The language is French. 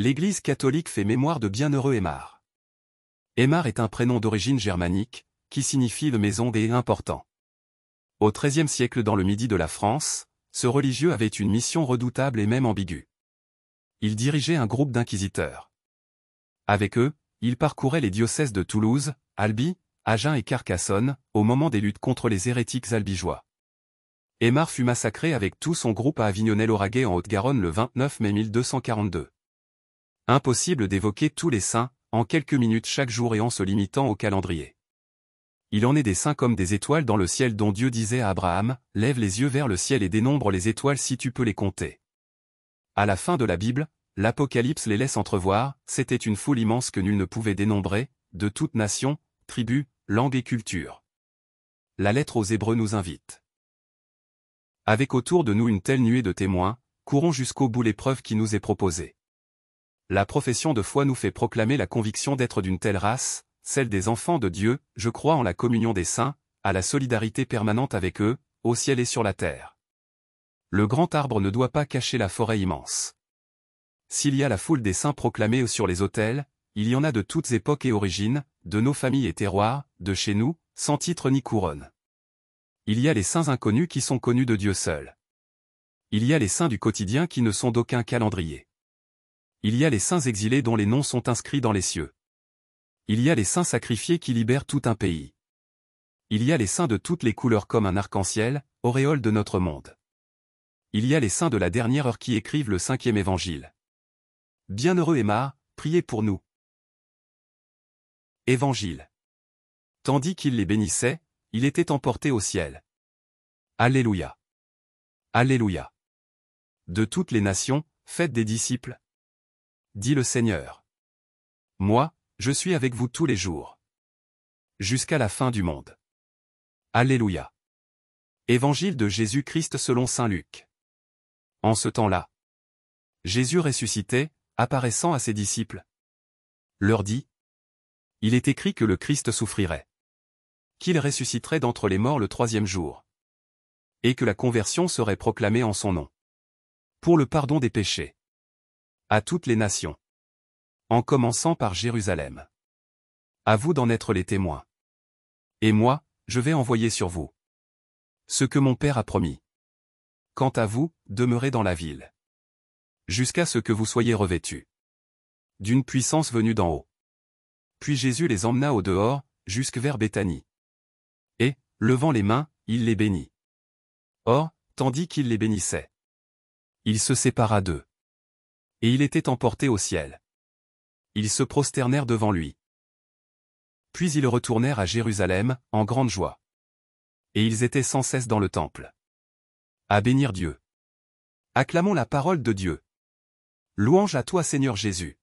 L'Église catholique fait mémoire de bienheureux Aymar. Aymar est un prénom d'origine germanique, qui signifie le maison des importants. Au XIIIe siècle dans le midi de la France, ce religieux avait une mission redoutable et même ambiguë. Il dirigeait un groupe d'inquisiteurs. Avec eux, il parcourait les diocèses de Toulouse, Albi, Agen et Carcassonne, au moment des luttes contre les hérétiques albigeois. Aymar fut massacré avec tout son groupe à Avignonnel-Lauragais en Haute-Garonne le 29 mai 1242. Impossible d'évoquer tous les saints, en quelques minutes chaque jour et en se limitant au calendrier. Il en est des saints comme des étoiles dans le ciel dont Dieu disait à Abraham, « Lève les yeux vers le ciel et dénombre les étoiles si tu peux les compter. » À la fin de la Bible, l'Apocalypse les laisse entrevoir, c'était une foule immense que nul ne pouvait dénombrer, de toute nation, tribu, langue et culture. La lettre aux Hébreux nous invite. Avec autour de nous une telle nuée de témoins, courons jusqu'au bout l'épreuve qui nous est proposée. La profession de foi nous fait proclamer la conviction d'être d'une telle race, celle des enfants de Dieu, je crois en la communion des saints, à la solidarité permanente avec eux, au ciel et sur la terre. Le grand arbre ne doit pas cacher la forêt immense. S'il y a la foule des saints proclamés sur les autels, il y en a de toutes époques et origines, de nos familles et terroirs, de chez nous, sans titre ni couronne. Il y a les saints inconnus qui sont connus de Dieu seul. Il y a les saints du quotidien qui ne sont d'aucun calendrier. Il y a les saints exilés dont les noms sont inscrits dans les cieux. Il y a les saints sacrifiés qui libèrent tout un pays. Il y a les saints de toutes les couleurs comme un arc-en-ciel, auréole de notre monde. Il y a les saints de la dernière heure qui écrivent le 5e évangile. Bienheureux Aymar, priez pour nous. Évangile. Tandis qu'il les bénissait, il était emporté au ciel. Alléluia. Alléluia. De toutes les nations, faites des disciples. Dit le Seigneur. Moi, je suis avec vous tous les jours. Jusqu'à la fin du monde. Alléluia. Évangile de Jésus-Christ selon saint Luc. En ce temps-là, Jésus ressuscitait, apparaissant à ses disciples. Leur dit. Il est écrit que le Christ souffrirait. Qu'il ressusciterait d'entre les morts le 3e jour. Et que la conversion serait proclamée en son nom. Pour le pardon des péchés. À toutes les nations. En commençant par Jérusalem. À vous d'en être les témoins. Et moi, je vais envoyer sur vous ce que mon Père a promis. Quant à vous, demeurez dans la ville. Jusqu'à ce que vous soyez revêtus d'une puissance venue d'en haut. Puis Jésus les emmena au dehors, jusque vers Béthanie. Et, levant les mains, il les bénit. Or, tandis qu'il les bénissait, il se sépara d'eux. Et il était emporté au ciel. Ils se prosternèrent devant lui. Puis ils retournèrent à Jérusalem, en grande joie. Et ils étaient sans cesse dans le temple. À bénir Dieu. Acclamons la parole de Dieu. Louange à toi Seigneur Jésus.